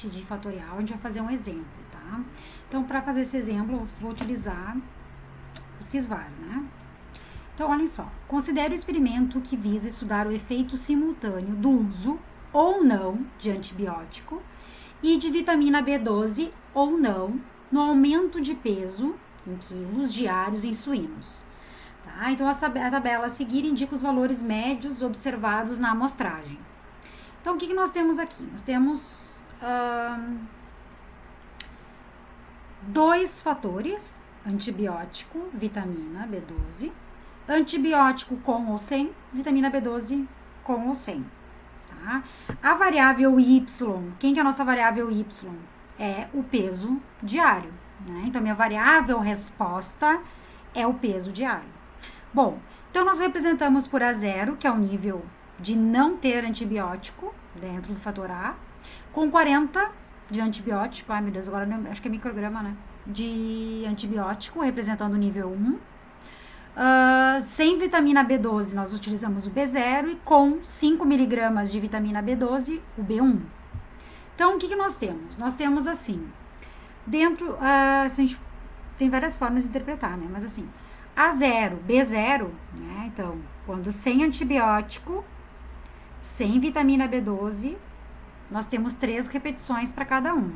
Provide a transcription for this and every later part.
parte de fatorial, a gente vai fazer um exemplo, tá? Então, para fazer esse exemplo, eu vou utilizar o Sysvar, né? Então, olhem só. Considere o experimento que visa estudar o efeito simultâneo do uso ou não de antibiótico e de vitamina B12 ou não no aumento de peso em quilos diários em suínos. Tá? Então, a tabela a seguir indica os valores médios observados na amostragem. Então, o que nós temos aqui? Nós temos dois fatores, antibiótico, vitamina B12, antibiótico com ou sem, vitamina B12 com ou sem. Tá? A variável Y, quem que é a nossa variável Y? É o peso diário. Né? Então, minha variável resposta é o peso diário. Bom, então nós representamos por A0, que é o nível de não ter antibiótico dentro do fator A, com 40 de antibiótico, ai meu Deus, agora acho que é micrograma, né? De antibiótico, representando o nível 1. Sem vitamina B12, nós utilizamos o B0 e com 5 miligramas de vitamina B12, o B1. Então, o que nós temos? Nós temos assim, dentro, a gente tem várias formas de interpretar, né? Mas assim, A0, B0, né? Então, quando sem antibiótico, sem vitamina B12, nós temos 3 repetições para cada um,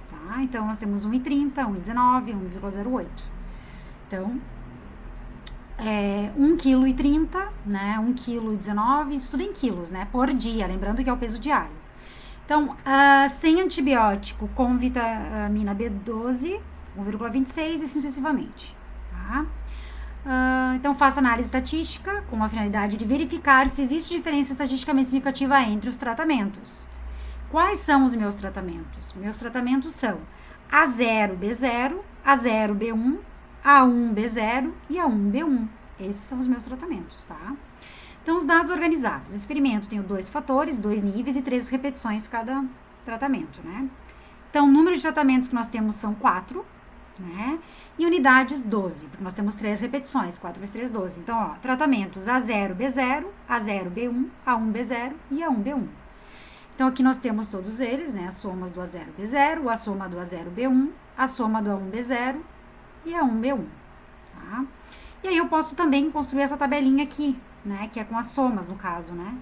tá? Então, nós temos 1,30, 1,19, 1,08. Então, 1,30 kg, né? 1,19 kg, isso tudo em quilos, né? Por dia, lembrando que é o peso diário. Então, sem antibiótico com vitamina B12, 1,26 e assim sucessivamente, tá? Então, faça análise estatística com a finalidade de verificar se existe diferença estatisticamente significativa entre os tratamentos. Quais são os meus tratamentos? Meus tratamentos são A0, B0, A0, B1, A1, B0 e A1, B1. Esses são os meus tratamentos, tá? Então, os dados organizados. Experimento tem 2 fatores, 2 níveis e 3 repetições cada tratamento, né? Então, o número de tratamentos que nós temos são 4, né? E unidades 12, porque nós temos 3 repetições, 4 vezes 3, 12. Então, ó, tratamentos A0, B0, A0, B1, A1, B0 e A1, B1. Então, aqui nós temos todos eles, né? As somas do A0, B0, a soma do A0, B1, a soma do A1, B0 e A1, B1, tá? E aí, eu posso também construir essa tabelinha aqui, né? Que é com as somas, no caso, né?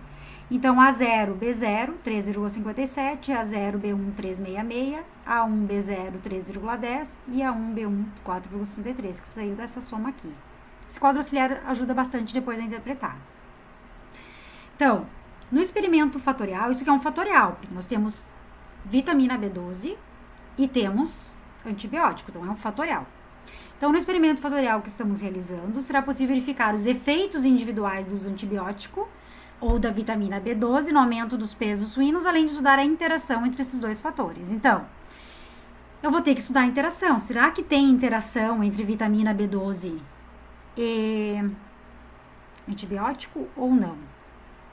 Então, A0, B0, 3,57, A0, B1, 3,66, A1, B0, 3,10 e A1, B1, 4,63, que saiu dessa soma aqui. Esse quadro auxiliar ajuda bastante depois a interpretar. Então, no experimento fatorial, isso aqui é um fatorial, porque nós temos vitamina B12 e temos antibiótico, então é um fatorial. Então, no experimento fatorial que estamos realizando, será possível verificar os efeitos individuais do uso antibiótico ou da vitamina B12 no aumento dos pesos suínos, além de estudar a interação entre esses dois fatores. Então, eu vou ter que estudar a interação. Será que tem interação entre vitamina B12 e antibiótico ou não?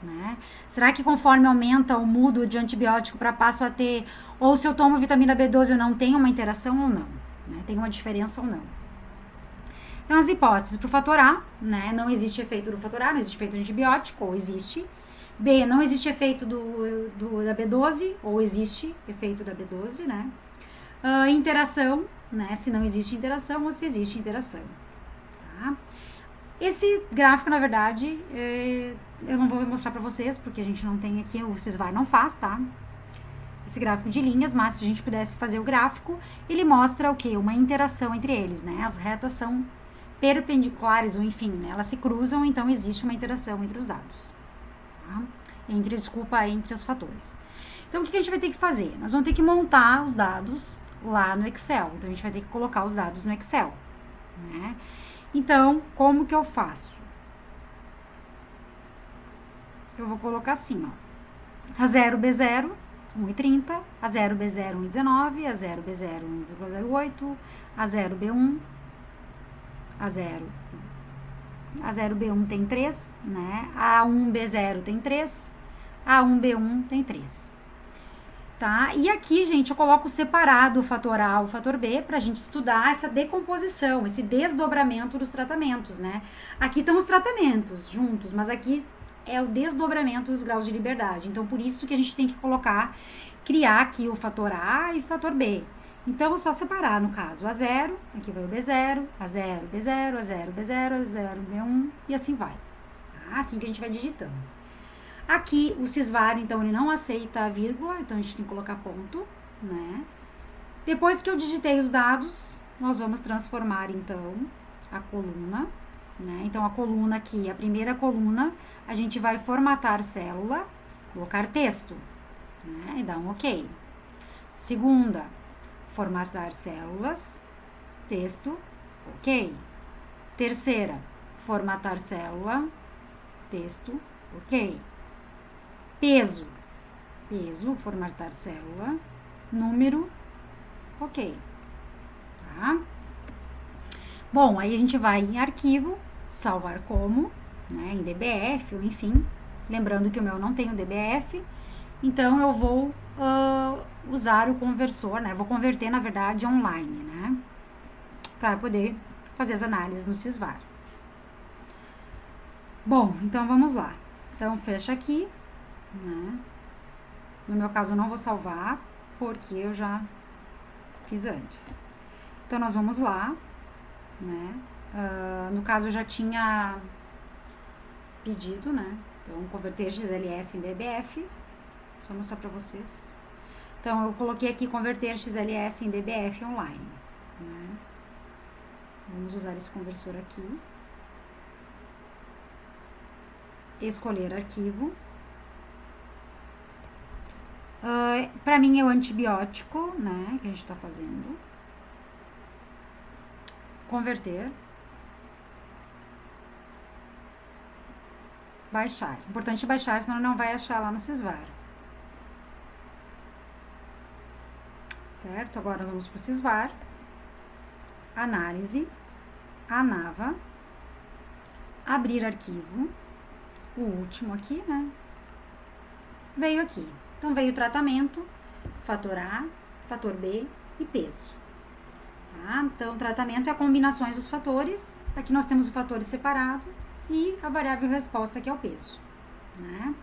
Né? Será que conforme aumenta o mudo de antibiótico para passo a ter, ou se eu tomo vitamina B12 eu não tenho uma interação ou não? Né? Tem uma diferença ou não? Então, as hipóteses para o fator A, né? Não existe efeito do fator A, não existe efeito do antibiótico, ou existe. B, não existe efeito da B12, ou existe efeito da B12, né? Interação, né? Se não existe interação ou se existe interação. Tá? Esse gráfico, na verdade, eu não vou mostrar para vocês, porque a gente não tem aqui, o Sysvar não faz, tá? Esse gráfico de linhas, mas se a gente pudesse fazer o gráfico, ele mostra o quê? Uma interação entre eles, né? As retas são perpendiculares, ou enfim, né? Elas se cruzam, então existe uma interação entre os dados. Tá? Entre os fatores. Então, o que a gente vai ter que fazer? Nós vamos ter que montar os dados lá no Excel. Então, a gente vai ter que colocar os dados no Excel, né? Então, como que eu faço? Eu vou colocar assim, ó. A0, B0, 1,30, A0, B0, 1,19, A0, B0, 1,08, A0, B1, A0, B1 tem 3, né? A1, B0 tem 3, A1, B1 tem 3. Tá? E aqui, gente, eu coloco separado o fator A e o fator B pra gente estudar essa decomposição, esse desdobramento dos tratamentos, né? Aqui estão os tratamentos juntos, mas aqui é o desdobramento dos graus de liberdade. Então, por isso que a gente tem que colocar criar aqui o fator A e o fator B. Então, é só separar, no caso, A0, aqui vai o B0, A0, B0, A0, B0, A0, B1 e assim vai. Tá? Assim que a gente vai digitando. Aqui, o cisvar, então, ele não aceita a vírgula, então a gente tem que colocar ponto, né? Depois que eu digitei os dados, nós vamos transformar, então, a coluna, né? Então, a coluna aqui, a primeira coluna, a gente vai formatar célula, colocar texto, né? E dar um OK. Segunda, formatar células, texto, OK. Terceira, formatar célula, texto, OK. Peso, formatar célula, número, OK. Tá? Bom, aí a gente vai em arquivo, salvar como, né, em DBF, ou enfim, lembrando que o meu não tem o DBF, então eu vou usar o conversor, né, vou converter, na verdade, online, né, para poder fazer as análises no Sysvar. Bom, então vamos lá. Então, fecha aqui, né, no meu caso eu não vou salvar, porque eu já fiz antes. Então, nós vamos lá, né, no caso eu já tinha pedido, né, então converter XLS em DBF, vou mostrar para vocês. Então, eu coloquei aqui converter XLS em DBF online, né, vamos usar esse conversor aqui, escolher arquivo, para mim é o antibiótico, né, que a gente está fazendo, converter, baixar. Importante baixar, senão não vai achar lá no Sysvar. Certo? Agora vamos para o Sysvar. Análise. ANAVA. Abrir arquivo. O último aqui, né? Veio aqui. Então, veio tratamento, fator A, fator B e peso. Tá? Então, tratamento é combinações dos fatores. Aqui nós temos o fator separado e a variável resposta, que é o peso, né?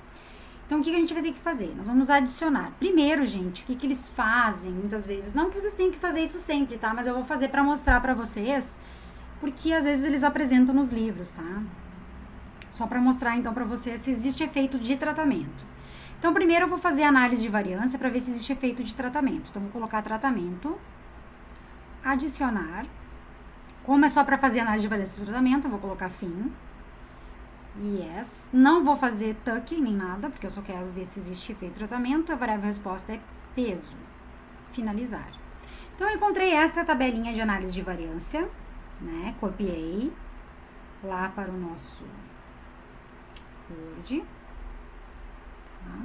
Então, o que a gente vai ter que fazer? Nós vamos adicionar. Primeiro, gente, o que eles fazem muitas vezes? Não que vocês tenham que fazer isso sempre, tá? Mas eu vou fazer para mostrar para vocês, porque às vezes eles apresentam nos livros, tá? Só para mostrar, então, para vocês se existe efeito de tratamento. Então, primeiro eu vou fazer a análise de variância para ver se existe efeito de tratamento. Então, vou colocar tratamento, adicionar. Como é só para fazer análise de variância do tratamento, eu vou colocar fim. Yes. Não vou fazer tuck nem nada, porque eu só quero ver se existe efeito de tratamento. A variável resposta é peso. Finalizar. Então, eu encontrei essa tabelinha de análise de variância, né? Copiei lá para o nosso Word. Tá?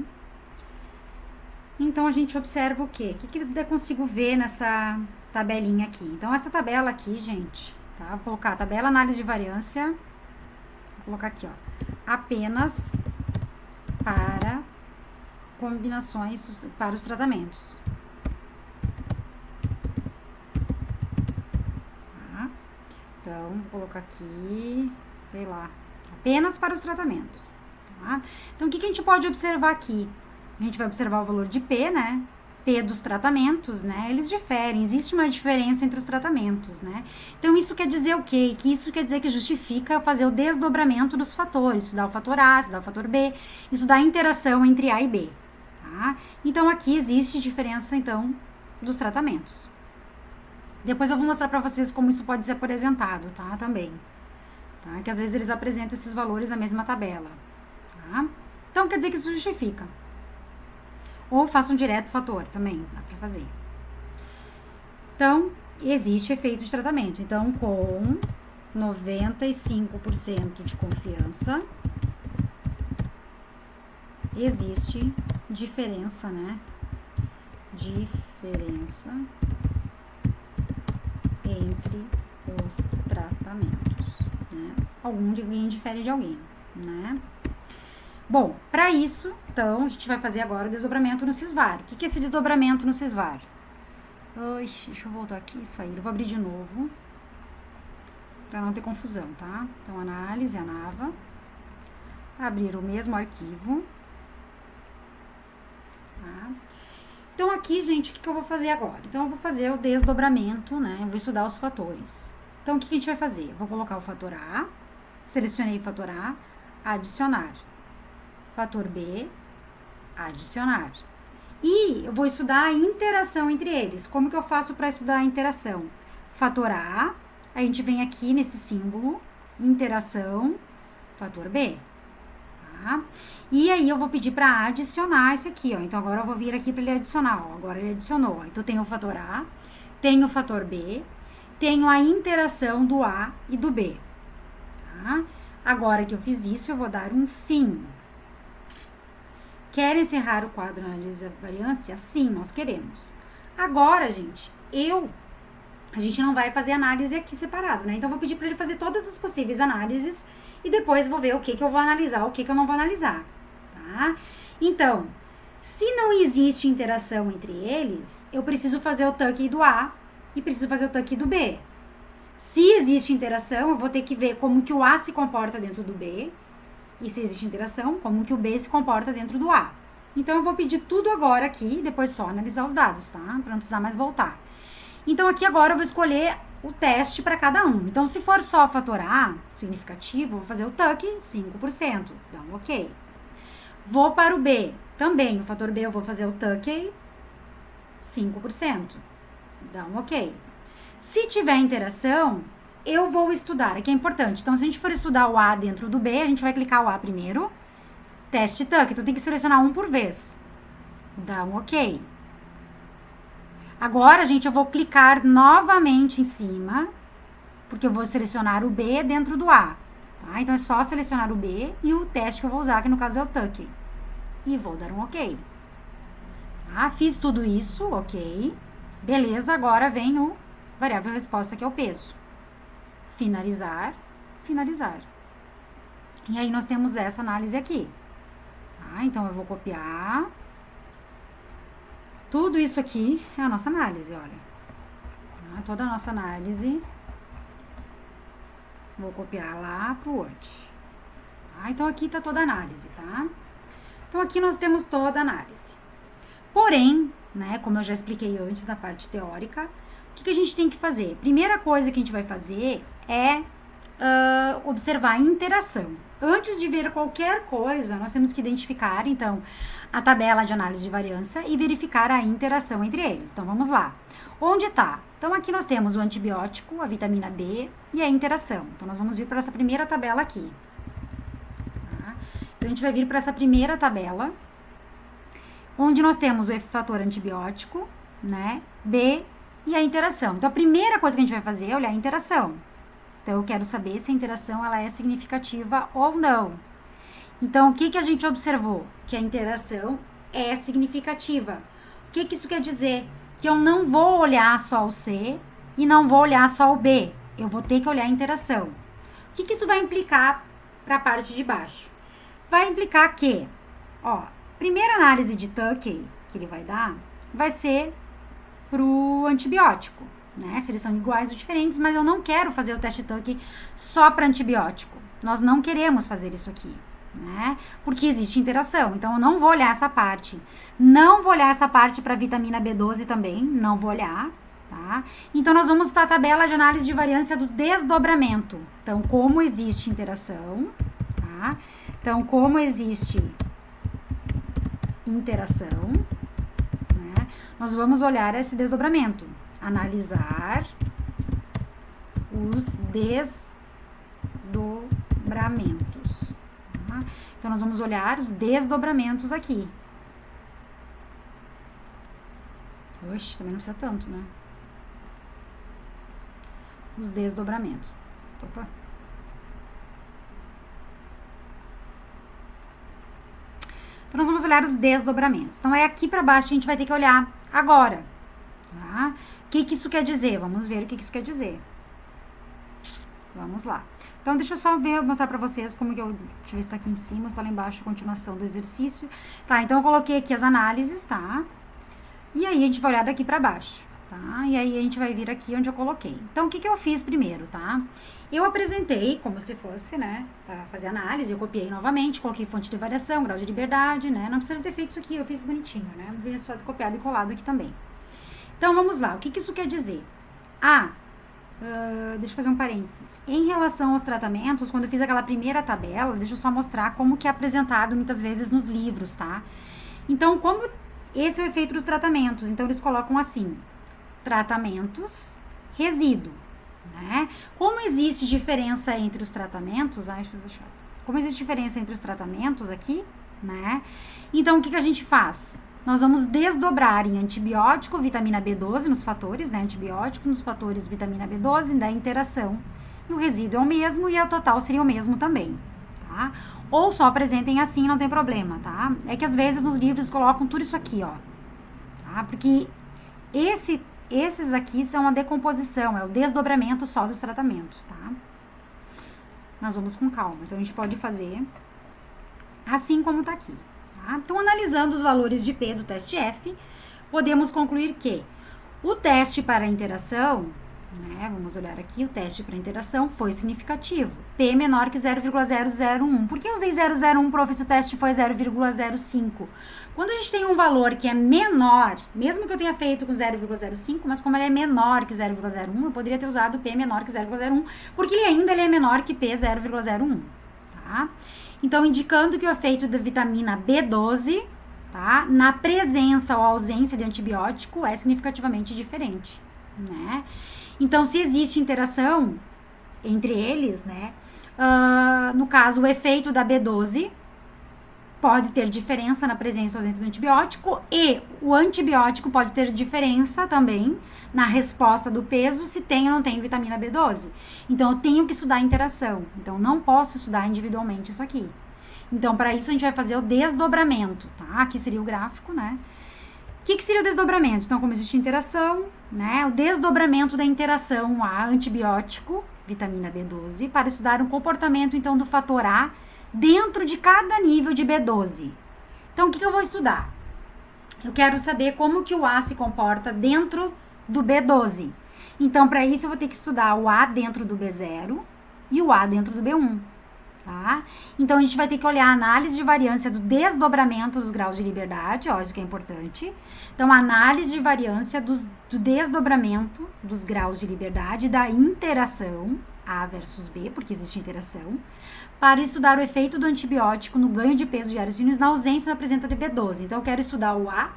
Então, a gente observa o quê? O que eu consigo ver nessa tabelinha aqui? Então, essa tabela aqui, gente, tá? Vou colocar a tabela análise de variância. Vou colocar aqui, ó. Apenas para combinações, para os tratamentos. Tá? Então, vou colocar aqui, sei lá, apenas para os tratamentos. Tá? Então, o que a gente pode observar aqui? A gente vai observar o valor de P, né? P dos tratamentos, né? Eles diferem, existe uma diferença entre os tratamentos, né? Então, isso quer dizer o quê? Que isso quer dizer que justifica fazer o desdobramento dos fatores, estudar o fator A, estudar o fator B, estudar a interação entre A e B, tá? Então, aqui existe diferença, então, dos tratamentos. Depois eu vou mostrar para vocês como isso pode ser apresentado, tá? Também, tá? Que às vezes eles apresentam esses valores na mesma tabela, tá? Então, quer dizer que isso justifica. Ou façam direto fator, também dá pra fazer. Então, existe efeito de tratamento. Então, com 95% de confiança, existe diferença, né? Diferença entre os tratamentos, né? Alguém difere de alguém, né? Bom, para isso, então, a gente vai fazer agora o desdobramento no Sysvar. O que é esse desdobramento no Sysvar? Deixa eu voltar aqui e sair. Eu vou abrir de novo, para não ter confusão, tá? Então, análise, ANAVA. Abrir o mesmo arquivo. Tá? Então, aqui, gente, o que eu vou fazer agora? Então, eu vou fazer o desdobramento, né? Eu vou estudar os fatores. Então, o que a gente vai fazer? Eu vou colocar o fator A, selecionei o fator A, adicionar. Fator B, adicionar. E eu vou estudar a interação entre eles. Como que eu faço para estudar a interação? Fator A, a gente vem aqui nesse símbolo, interação, fator B. Tá? E aí eu vou pedir para adicionar esse aqui, ó. Então agora eu vou vir aqui para ele adicionar, ó. Agora ele adicionou, ó. Então tem o fator A, tem o fator B, tenho a interação do A e do B. Tá? Agora que eu fiz isso, eu vou dar um fim. Quer encerrar o quadro análise da variância? Sim, nós queremos. Agora, gente, a gente não vai fazer análise aqui separado, né? Então, eu vou pedir para ele fazer todas as possíveis análises e depois vou ver o que eu vou analisar, o que eu não vou analisar, tá? Então, se não existe interação entre eles, eu preciso fazer o tuck do A e preciso fazer o tuck do B. Se existe interação, eu vou ter que ver como que o A se comporta dentro do B. E se existe interação, como que o B se comporta dentro do A. Então, eu vou pedir tudo agora aqui, e depois só analisar os dados, tá? Para não precisar mais voltar. Então, aqui agora eu vou escolher o teste para cada um. Então, se for só fator A, significativo, vou fazer o tuck 5%, dá um ok. Vou para o B, também o fator B eu vou fazer o tuck 5%, dá um ok. Se tiver interação, eu vou estudar, aqui é importante. Então, se a gente for estudar o A dentro do B, a gente vai clicar o A primeiro, teste tuck, então tem que selecionar um por vez. Dá um ok. Agora, gente, eu vou clicar novamente em cima, porque eu vou selecionar o B dentro do A. Tá? Então, é só selecionar o B e o teste que eu vou usar, que no caso é o tuck. E vou dar um ok. Tá? Fiz tudo isso, ok. Beleza, agora vem o variável resposta, que é o peso. Finalizar, finalizar. E aí, nós temos essa análise aqui. Tá? Então, eu vou copiar. Tudo isso aqui é a nossa análise, olha. Tá? Toda a nossa análise. Vou copiar lá pro Word. Tá? Então, aqui tá toda a análise, tá? Então, aqui nós temos toda a análise. Porém, né, como eu já expliquei antes na parte teórica, o que a gente tem que fazer? Primeira coisa que a gente vai fazer é observar a interação. Antes de ver qualquer coisa, nós temos que identificar, então, a tabela de análise de variância e verificar a interação entre eles. Então, vamos lá. Onde está? Então, aqui nós temos o antibiótico, a vitamina B e a interação. Então, nós vamos vir para essa primeira tabela aqui. Tá? Então, a gente vai vir para essa primeira tabela, onde nós temos o fator antibiótico, né, B e a interação. Então, a primeira coisa que a gente vai fazer é olhar a interação. Então, eu quero saber se a interação ela é significativa ou não. Então, o que a gente observou? Que a interação é significativa. O que isso quer dizer? Que eu não vou olhar só o C e não vou olhar só o B. Eu vou ter que olhar a interação. O que isso vai implicar para a parte de baixo? Vai implicar que, ó, primeira análise de tuck que ele vai dar vai ser para o antibiótico. Né? Se eles são iguais ou diferentes, mas eu não quero fazer o teste tuck só para antibiótico. Nós não queremos fazer isso aqui, né? Porque existe interação. Então, eu não vou olhar essa parte. Não vou olhar essa parte para vitamina B12 também. Não vou olhar, tá? Então, nós vamos para a tabela de análise de variância do desdobramento. Então, como existe interação, tá? Então, como existe interação, né? Nós vamos olhar esse desdobramento. Analisar os desdobramentos. Tá? Então, nós vamos olhar os desdobramentos aqui. Oxe, também não precisa tanto, né? Os desdobramentos. Opa. Então, nós vamos olhar os desdobramentos. Então, é aqui para baixo que a gente vai ter que olhar agora. Tá? O que isso quer dizer? Vamos ver o que isso quer dizer. Vamos lá. Então, deixa eu só mostrar pra vocês como que eu... Deixa eu ver se tá aqui em cima, se tá lá embaixo a continuação do exercício. Tá, então eu coloquei aqui as análises, tá? E aí, a gente vai olhar daqui pra baixo. tá? E aí a gente vai vir aqui onde eu coloquei. Então, o que eu fiz primeiro, tá? Eu apresentei como se fosse, né, para fazer análise, eu copiei novamente, coloquei fonte de variação, grau de liberdade, né? Não precisa ter feito isso aqui, eu fiz bonitinho, né? Não precisa só ter copiado e colado aqui também. Então, vamos lá. O que isso quer dizer? Deixa eu fazer um parênteses. Em relação aos tratamentos, quando eu fiz aquela primeira tabela, deixa eu só mostrar como que é apresentado muitas vezes nos livros, tá? Então, como esse é o efeito dos tratamentos, então eles colocam assim, tratamentos, resíduo, né? Como existe diferença entre os tratamentos, como existe diferença entre os tratamentos aqui, né? Então, o que a gente faz? Nós vamos desdobrar em antibiótico, vitamina B12 nos fatores, né? Antibiótico nos fatores vitamina B12 da interação. E o resíduo é o mesmo e o total seria o mesmo também, tá? Ou só apresentem assim, não tem problema, tá? É que às vezes nos livros colocam tudo isso aqui, ó. Tá? Porque esses aqui são a decomposição, é o desdobramento só dos tratamentos, tá? Nós vamos com calma. Então, a gente pode fazer assim como tá aqui. Tá? Então, analisando os valores de P do teste F, podemos concluir que o teste para a interação, né, vamos olhar aqui, o teste para a interação foi significativo. P menor que 0,001. Por que eu usei 0,01, prof, se o teste foi 0,05? Quando a gente tem um valor que é menor, mesmo que eu tenha feito com 0,05, mas como ele é menor que 0,01, eu poderia ter usado P menor que 0,01, porque ele é menor que P 0,01, tá? Então, indicando que o efeito da vitamina B12, tá, na presença ou ausência de antibiótico é significativamente diferente, né? Então, se existe interação entre eles, né, no caso, o efeito da B12 pode ter diferença na presença ou ausência do antibiótico e o antibiótico pode ter diferença também na resposta do peso se tem ou não tem vitamina B12. Então, eu tenho que estudar a interação. Então, não posso estudar individualmente isso aqui. Então, para isso, a gente vai fazer o desdobramento, tá? Aqui seria o gráfico, né? O que seria o desdobramento? Então, como existe interação, né? O desdobramento da interação a antibiótico, vitamina B12, para estudar o comportamento, então, do fator A dentro de cada nível de B12. Então, o que eu vou estudar? Eu quero saber como que o A se comporta dentro do B12. Então, para isso, eu vou ter que estudar o A dentro do B0 e o A dentro do B1, tá? Então, a gente vai ter que olhar a análise de variância do desdobramento dos graus de liberdade, ó, isso que é importante. Então, a análise de variância do desdobramento dos graus de liberdade da interação A versus B, porque existe interação, para estudar o efeito do antibiótico no ganho de peso de aerosíneos na ausência da presença de B12. Então, eu quero estudar o A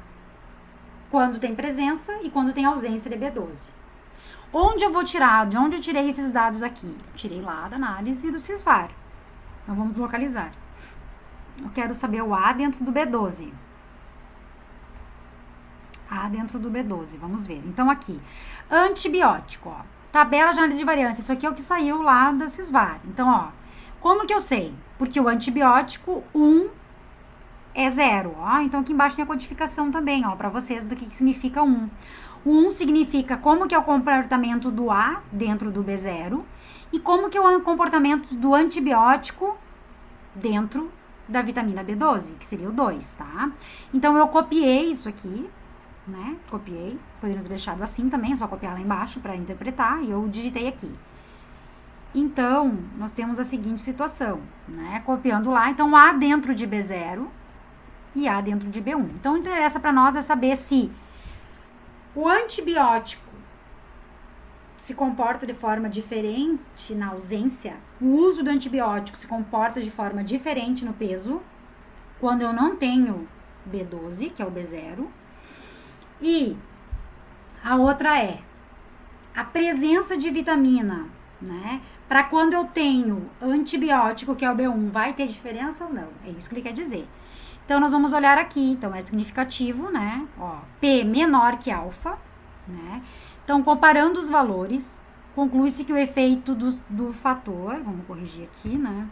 quando tem presença e quando tem ausência de B12. Onde eu vou tirar? De onde eu tirei esses dados aqui? Tirei lá da análise do CISVAR. Então, vamos localizar. Eu quero saber o A dentro do B12. A dentro do B12, vamos ver. Então, aqui, antibiótico, ó. Tabela de análise de variância. Isso aqui é o que saiu lá do CISVAR. Então, ó, como que eu sei? Porque o antibiótico 1 é 0, ó. Então, aqui embaixo tem a codificação também, ó, para vocês do que significa 1. O 1 significa como que é o comportamento do A dentro do B0 e como que é o comportamento do antibiótico dentro da vitamina B12, que seria o 2, tá? Então, eu copiei isso aqui, né? Copiei, poderia ter deixado assim também, é só copiar lá embaixo para interpretar, e eu digitei aqui. Então, nós temos a seguinte situação, né? Copiando lá, então, A dentro de B0 e A dentro de B1. Então, o que interessa para nós é saber se o antibiótico se comporta de forma diferente na ausência, o uso do antibiótico se comporta de forma diferente no peso, quando eu não tenho B12, que é o B0, e a outra é a presença de vitamina, né? Para quando eu tenho antibiótico, que é o B1, vai ter diferença ou não? É isso que ele quer dizer. Então, nós vamos olhar aqui. Então, é significativo, né? Ó, P menor que alfa, né? Então, comparando os valores, conclui-se que o efeito do fator, vamos corrigir aqui, né?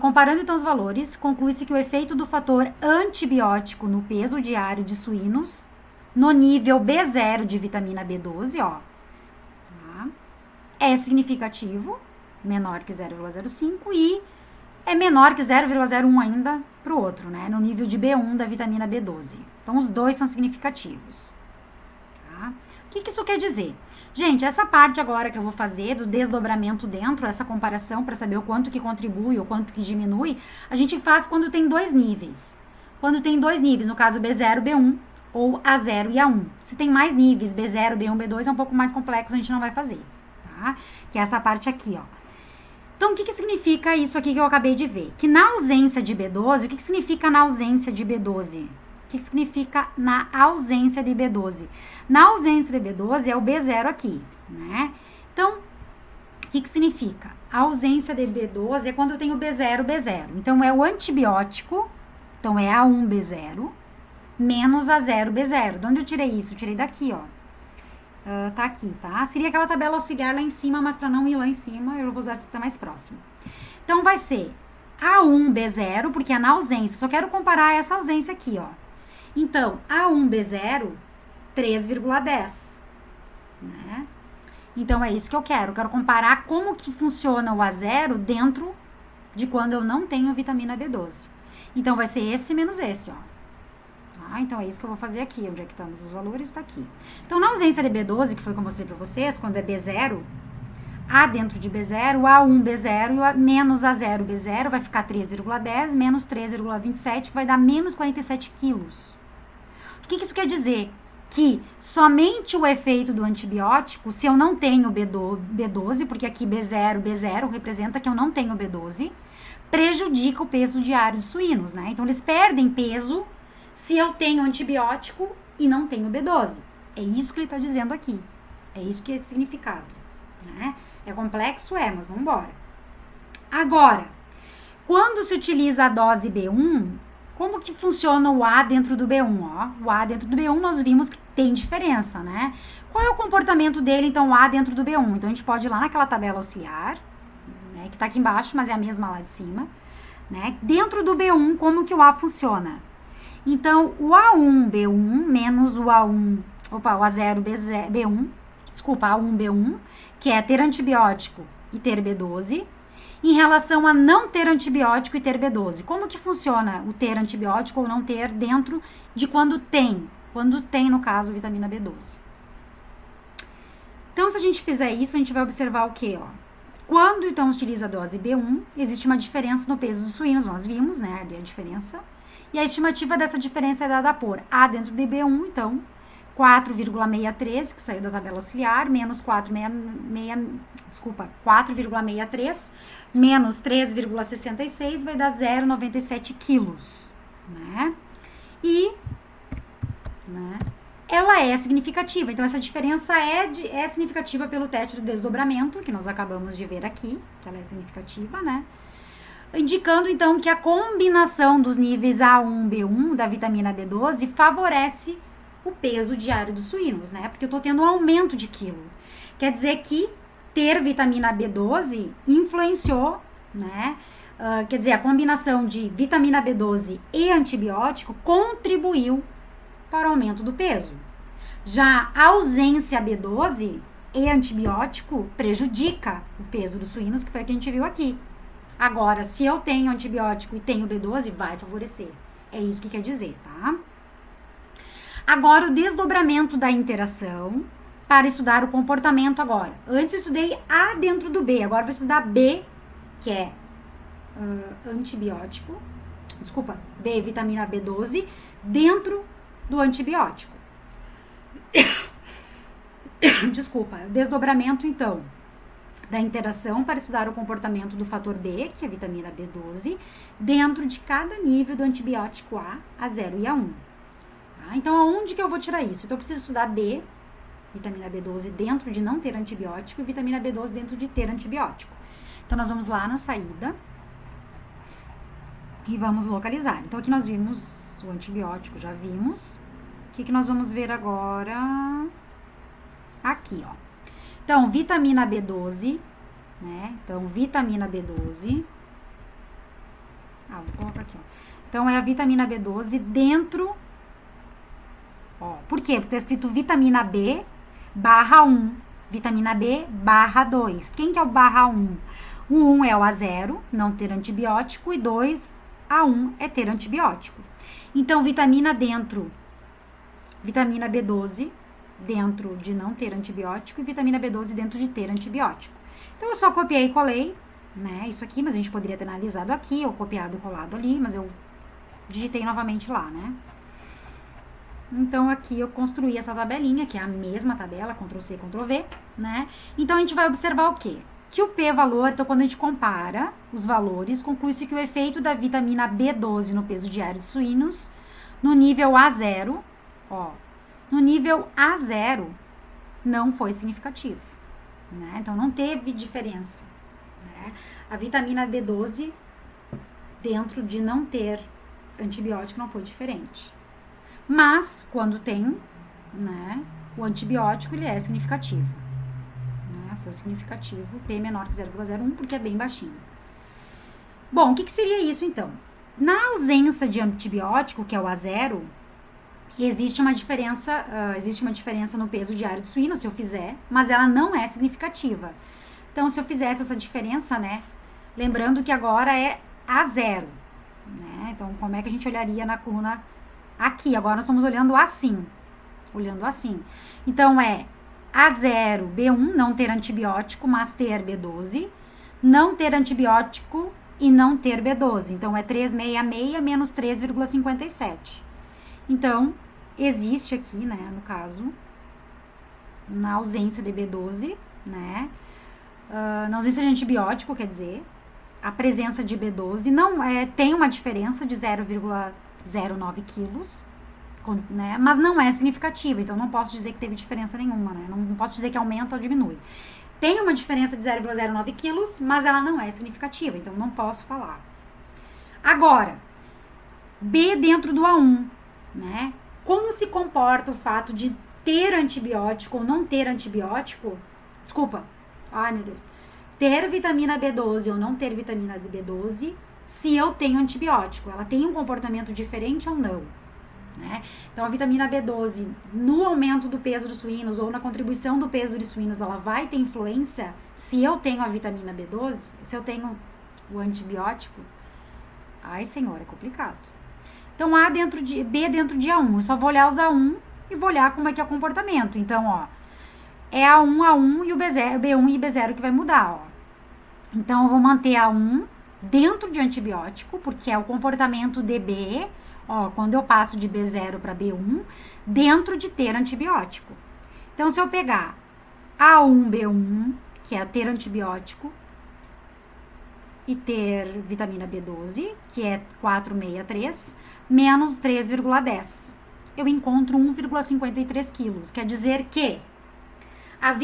Comparando, então, os valores, conclui-se que o efeito do fator antibiótico no peso diário de suínos, no nível B0 de vitamina B12, ó, tá? É significativo, menor que 0,05 e é menor que 0,01 ainda para o outro, né? No nível de B1 da vitamina B12. Então, os dois são significativos. tá? O que isso quer dizer? Gente, essa parte agora que eu vou fazer do desdobramento dentro, essa comparação para saber o quanto que contribui ou quanto que diminui, a gente faz quando tem dois níveis. Quando tem dois níveis, no caso B0, B1, ou A0 e A1. Se tem mais níveis, B0, B1, B2, é um pouco mais complexo, a gente não vai fazer, tá? Que é essa parte aqui, ó. Então, o que significa isso aqui que eu acabei de ver? Que na ausência de B12, o que significa na ausência de B12? O que significa na ausência de B12? Na ausência de B12 é o B0 aqui, né? Então, o que significa? A ausência de B12 é quando eu tenho B0, B0. Então, é o antibiótico, então é A1, B0, menos A0, B0. De onde eu tirei isso? Eu tirei daqui, ó. Tá aqui, tá? Seria aquela tabela auxiliar lá em cima, mas para não ir lá em cima, eu vou usar essa que tá mais próximo. Então, vai ser A1, B0, porque é na ausência. Só quero comparar essa ausência aqui, ó. Então, A1, B0, 3,10, né? Então, é isso que eu quero. Eu quero comparar como que funciona o A0 dentro de quando eu não tenho vitamina B12. Então, vai ser esse menos esse, ó. Tá? Então, é isso que eu vou fazer aqui. Onde é que estamos os valores? Está aqui. Então, na ausência de B12, que foi que eu mostrei pra vocês, quando é B0, A dentro de B0, A1, B0, menos A0, B0, vai ficar 3,10, menos 3,27, que vai dar menos 47 quilos. O que isso quer dizer? Que somente o efeito do antibiótico, se eu não tenho B12, porque aqui B0 representa que eu não tenho B12, prejudica o peso diário dos suínos, né? Então, eles perdem peso se eu tenho antibiótico e não tenho B12. É isso que ele está dizendo aqui. É isso que é esse significado, né? É complexo? É, mas vamos embora. Agora, quando se utiliza a dose B1, como que funciona o A dentro do B1, ó? O A dentro do B1 nós vimos que tem diferença, né? Qual é o comportamento dele, então, o A dentro do B1? Então, a gente pode ir lá naquela tabela auxiliar, né, que tá aqui embaixo, mas é a mesma lá de cima, né? Dentro do B1, como que o A funciona? Então, o A1, B1, menos o A1, o A0, B1, desculpa, A1, B1, que é ter antibiótico e ter B12, em relação a não ter antibiótico e ter B12. Como que funciona o ter antibiótico ou não ter dentro de quando tem? Quando tem, no caso, vitamina B12. Então, se a gente fizer isso, a gente vai observar o quê? Ó? Quando, então, utiliza a dose B1, existe uma diferença no peso dos suínos, nós vimos, né, ali a diferença. E a estimativa dessa diferença é dada por A dentro de B1, então, 4,63, que saiu da tabela auxiliar, menos 4,63, menos 3,66, vai dar 0,97 quilos, né? E, né, ela é significativa. Então, essa diferença é significativa pelo teste do desdobramento, que nós acabamos de ver aqui, que ela é significativa, né? Indicando, então, que a combinação dos níveis A1, B1 da vitamina B12 favorece o peso diário dos suínos, né? Porque eu tô tendo um aumento de quilo. Quer dizer que ter vitamina B12 influenciou, né? Quer dizer, a combinação de vitamina B12 e antibiótico contribuiu para o aumento do peso. Já a ausência B12 e antibiótico prejudica o peso dos suínos, que foi o que a gente viu aqui. Agora, se eu tenho antibiótico e tenho B12, vai favorecer. É isso que quer dizer, tá? Agora, o desdobramento da interação para estudar o comportamento agora. Antes eu estudei A dentro do B, agora vou estudar B, que é antibiótico. Desculpa, B, vitamina B12, dentro do antibiótico. Desculpa, desdobramento, então, da interação para estudar o comportamento do fator B, que é a vitamina B12, dentro de cada nível do antibiótico A, A0 e A1. Tá? Então, aonde que eu vou tirar isso? Então, eu preciso estudar B, vitamina B12, dentro de não ter antibiótico, e vitamina B12 dentro de ter antibiótico. Então, nós vamos lá na saída e vamos localizar. Então, aqui nós vimos o antibiótico, já vimos. O que nós vamos ver agora? Aqui, ó. Então, vitamina B12, né? Então, vitamina B12. Vou colocar aqui, ó. Então, é a vitamina B12 dentro, ó. Por quê? Porque tá escrito vitamina B barra 1, vitamina B barra 2. Quem que é o barra 1? O 1 é o A0, não ter antibiótico, e 2, A1 é ter antibiótico. Então, vitamina dentro, vitamina B12, dentro de não ter antibiótico e vitamina B12 dentro de ter antibiótico. Então, eu só copiei e colei, né, isso aqui, mas a gente poderia ter analisado aqui, ou copiado e colado ali, mas eu digitei novamente lá, né. Então, aqui eu construí essa tabelinha, que é a mesma tabela, Ctrl+C, Ctrl+V, né. Então, a gente vai observar o quê? Que o P-valor, então, quando a gente compara os valores, conclui-se que o efeito da vitamina B12 no peso diário de suínos, no nível A0, ó, no nível A0, não foi significativo, né? Então, não teve diferença, né? A vitamina B12, dentro de não ter antibiótico, não foi diferente. Mas, quando tem, né, o antibiótico, ele é significativo. Né? Foi significativo, P menor que 0,01, porque é bem baixinho. Bom, o que seria isso, então? Na ausência de antibiótico, que é o A0, existe uma diferença no peso diário de suíno, se eu fizer, mas ela não é significativa. Então, se eu fizesse essa diferença, né, lembrando que agora é A0, né, então, como é que a gente olharia na coluna aqui? Agora nós estamos olhando assim, Então, é A0, B1, não ter antibiótico, mas ter B12, não ter antibiótico e não ter B12. Então, é 366 menos 3,57. Então, existe aqui, né, no caso, na ausência de B12, né, na ausência de antibiótico, quer dizer, a presença de B12 tem uma diferença de 0,09 quilos, né, mas não é significativa, então não posso dizer que teve diferença nenhuma, né, não posso dizer que aumenta ou diminui. Tem uma diferença de 0,09 quilos, mas ela não é significativa, então não posso falar. Agora, B dentro do A1, né? Como se comporta o fato de ter antibiótico ou não ter antibiótico? Desculpa. Ai, meu Deus. Ter vitamina B12 ou não ter vitamina B12 se eu tenho antibiótico. Ela tem um comportamento diferente ou não? Né? Então, a vitamina B12, no aumento do peso dos suínos ou na contribuição do peso de suínos, ela vai ter influência se eu tenho a vitamina B12, se eu tenho o antibiótico? Ai, senhor, é complicado. Então, B dentro de A1. Eu só vou olhar os A1 e vou olhar como é que é o comportamento. Então, ó, é A1 e o B1 e B0 que vai mudar, ó. Então, eu vou manter A1 dentro de antibiótico, porque é o comportamento de B, ó, quando eu passo de B0 para B1, dentro de ter antibiótico. Então, se eu pegar A1, B1, que é ter antibiótico, e ter vitamina B12, que é 463, menos 3,10. Eu encontro 1,53 quilos. Quer dizer que a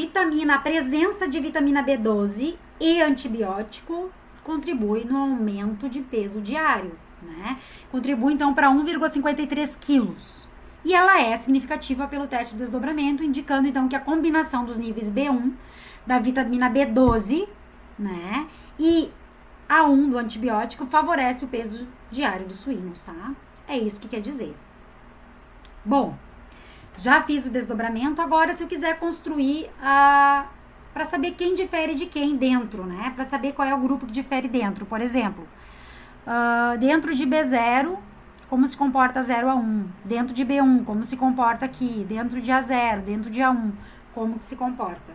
presença de vitamina B12 e antibiótico contribui no aumento de peso diário, né? Contribui, então, para 1,53 quilos. E ela é significativa pelo teste de desdobramento, indicando, então, que a combinação dos níveis B1 da vitamina B12, né, e A1 do antibiótico favorece o peso diário dos suínos, tá? É isso que quer dizer. Bom, já fiz o desdobramento, agora se eu quiser construir para saber quem difere de quem dentro, né? Para saber qual é o grupo que difere dentro. Por exemplo, dentro de B0, como se comporta 0 a 1. Dentro de B1, como se comporta aqui. Dentro de A0, dentro de A1, como que se comporta.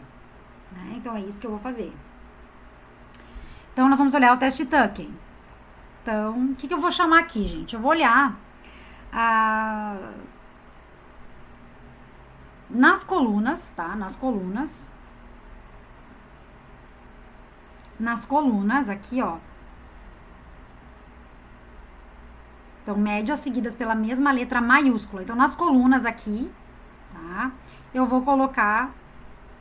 Né? Então, é isso que eu vou fazer. Então, nós vamos olhar o teste Tucken. Então, o que eu vou chamar aqui, gente? Eu vou olhar nas colunas, tá? Nas colunas aqui, ó. Então, médias seguidas pela mesma letra maiúscula. Então, nas colunas aqui, tá? Eu vou colocar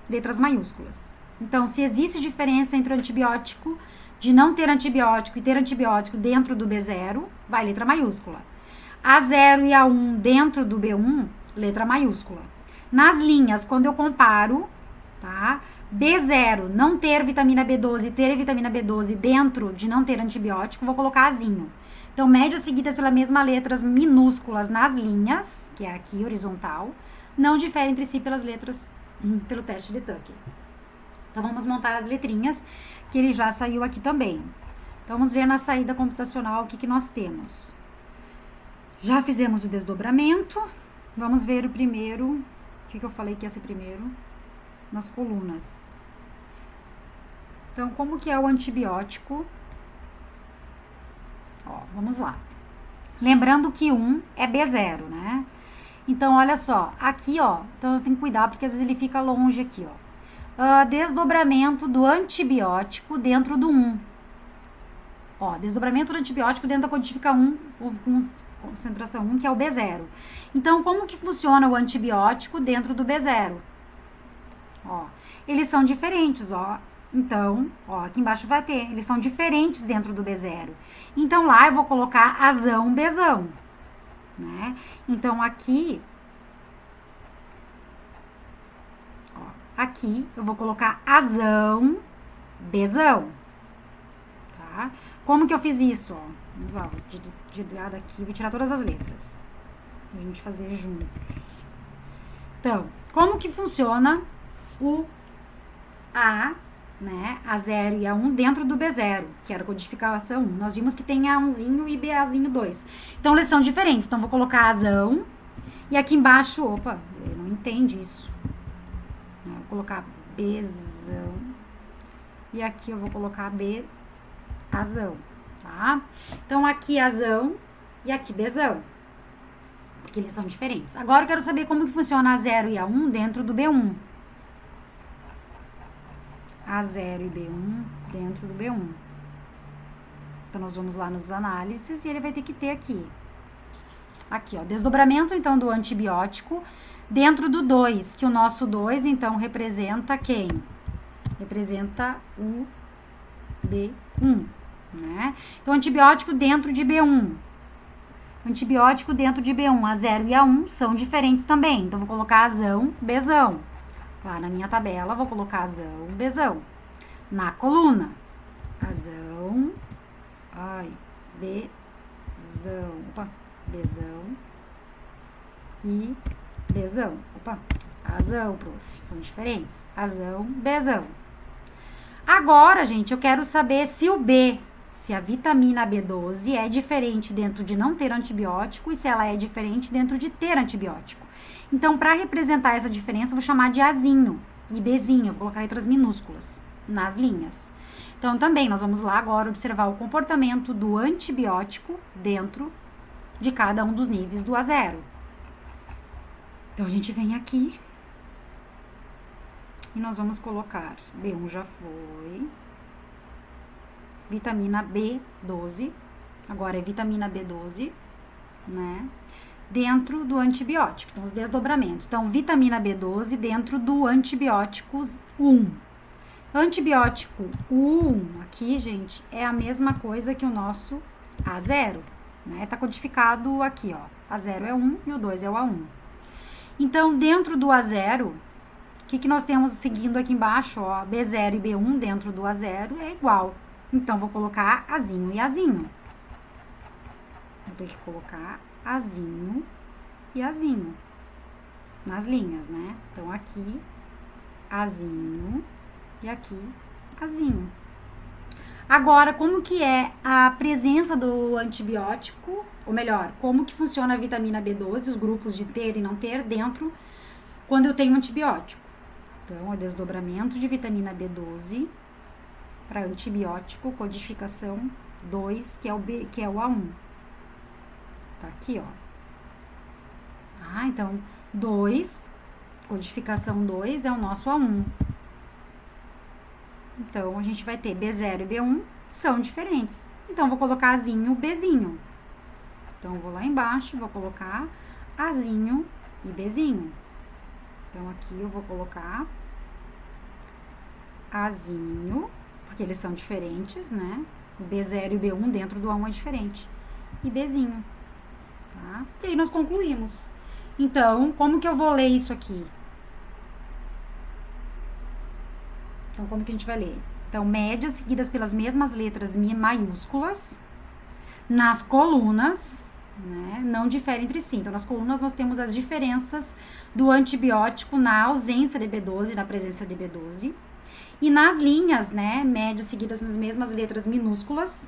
letras maiúsculas. Então, se existe diferença entre o antibiótico, de não ter antibiótico e ter antibiótico dentro do B0, vai letra maiúscula. A0 e A1 dentro do B1, letra maiúscula. Nas linhas, quando eu comparo, tá? B0, não ter vitamina B12 e ter vitamina B12 dentro de não ter antibiótico, vou colocar Azinho. Então, médias seguidas pelas mesmas letras minúsculas nas linhas, que é aqui, horizontal, não diferem entre si pelas letras, pelo teste de Tucken. Então, vamos montar as letrinhas, que ele já saiu aqui também. Então, vamos ver na saída computacional o que nós temos. Já fizemos o desdobramento. Vamos ver o primeiro que eu falei que ia ser primeiro? Nas colunas. Então, como que é o antibiótico? Ó, vamos lá. Lembrando que 1 é B0, né? Então, olha só, aqui, ó, então você tem que cuidar porque às vezes ele fica longe aqui, ó. Desdobramento do antibiótico dentro do 1. Ó, desdobramento do antibiótico dentro da codifica 1, com concentração 1, que é o B0. Então, como que funciona o antibiótico dentro do B0? Ó, eles são diferentes, ó. Então, ó, aqui embaixo vai ter, eles são diferentes dentro do B0. Então, lá eu vou colocar azão, Bzão, né? Então, aqui, ó, aqui eu vou colocar azão, Bzão, tá? Como que eu fiz isso, ó? Vamos lá, vou tirar daqui, vou tirar todas as letras, pra gente fazer juntos. Então, como que funciona o A, né, A0 e A1 dentro do B0, que era a codificação 1. Nós vimos que tem A1zinho e BAzinho 2. Então, eles são diferentes. Então, vou colocar Azão. E aqui embaixo, opa, ele não entende isso. Vou colocar Bzão. E aqui eu vou colocar Azão, tá? Então, aqui Azão e aqui Bzão. Porque eles são diferentes. Agora, eu quero saber como que funciona A0 e A1 dentro do B1. A0 e B1 dentro do B1. Então, nós vamos lá nos análises e ele vai ter que ter aqui. Aqui, ó, desdobramento, então, do antibiótico dentro do 2, que o nosso 2, então, representa quem? Representa o B1, né? Então, antibiótico dentro de B1. Antibiótico dentro de B1, A0 e A1 são diferentes também. Então, vou colocar Azão, Bzão. Lá na minha tabela, vou colocar azão, Bzão. Na coluna, azão, Bzão, opa, Bzão e Bzão, opa, azão, prof, são diferentes, azão, Bzão. Agora, gente, eu quero saber se o B, se a vitamina B12 é diferente dentro de não ter antibiótico e se ela é diferente dentro de ter antibiótico. Então, para representar essa diferença, eu vou chamar de Azinho e Bzinho. Vou colocar letras minúsculas nas linhas. Então, também, nós vamos lá agora observar o comportamento do antibiótico dentro de cada um dos níveis do A0. Então, a gente vem aqui e nós vamos colocar B1 já foi, vitamina B12, agora é vitamina B12, né? Dentro do antibiótico, então os desdobramentos. Então, vitamina B12 dentro do antibiótico 1. Antibiótico 1, aqui, gente, é a mesma coisa que o nosso A0, né? Tá codificado aqui, ó. A0 é 1 e o 2 é o A1. Então, dentro do A0, o que nós temos seguindo aqui embaixo, ó? B0 e B1 dentro do A0 é igual. Então, vou colocar Azinho e Azinho. Vou ter que colocar Azinho e Azinho nas linhas, né? Então, aqui, Azinho e aqui, Azinho. Agora, como que é a presença do antibiótico, ou melhor, como que funciona a vitamina B12, os grupos de ter e não ter dentro, quando eu tenho antibiótico? Então, o desdobramento de vitamina B12 para antibiótico, codificação 2, que é o A1. Tá aqui, ó. Então, 2, codificação 2 é o nosso A1. Então, a gente vai ter B0 e B1 são diferentes. Então, vou colocar Azinho, Bzinho. Então, eu vou lá embaixo, vou colocar Azinho e Bzinho. Então, aqui eu vou colocar Azinho, porque eles são diferentes, né? O B0 e o B1 dentro do A1 é diferente. E Bzinho. Tá? E aí nós concluímos. Então, como que eu vou ler isso aqui? Então, como que a gente vai ler? Então, médias seguidas pelas mesmas letras maiúsculas nas colunas, né, não diferem entre si. Então, nas colunas nós temos as diferenças do antibiótico na ausência de B12 e na presença de B12. E nas linhas, né, médias seguidas nas mesmas letras minúsculas,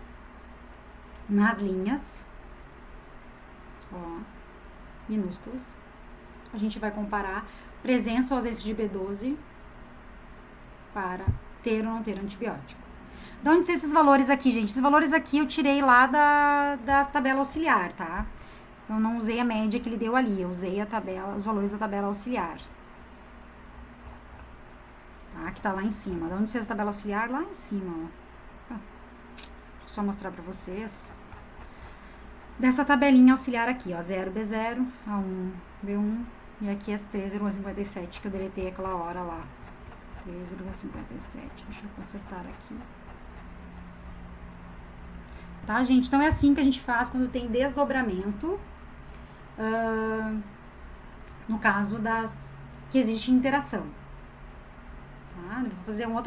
nas linhas, ó, minúsculas, a gente vai comparar presença ou ausência de B12 para ter ou não ter antibiótico. De onde são esses valores aqui, gente? Esses valores aqui eu tirei lá da tabela auxiliar, tá? Eu não usei a média que ele deu ali, eu usei a tabela, os valores da tabela auxiliar. Tá? Que tá lá em cima. De onde são essa tabela auxiliar? Lá em cima, ó. Tá. Vou só mostrar pra vocês. Dessa tabelinha auxiliar aqui, ó. 0B0, A1, B1. E aqui as 3,57 que eu deletei aquela hora lá. 3,57. Deixa eu consertar aqui. Tá, gente? Então, é assim que a gente faz quando tem desdobramento. No caso que existe interação. Tá? Vou fazer um outro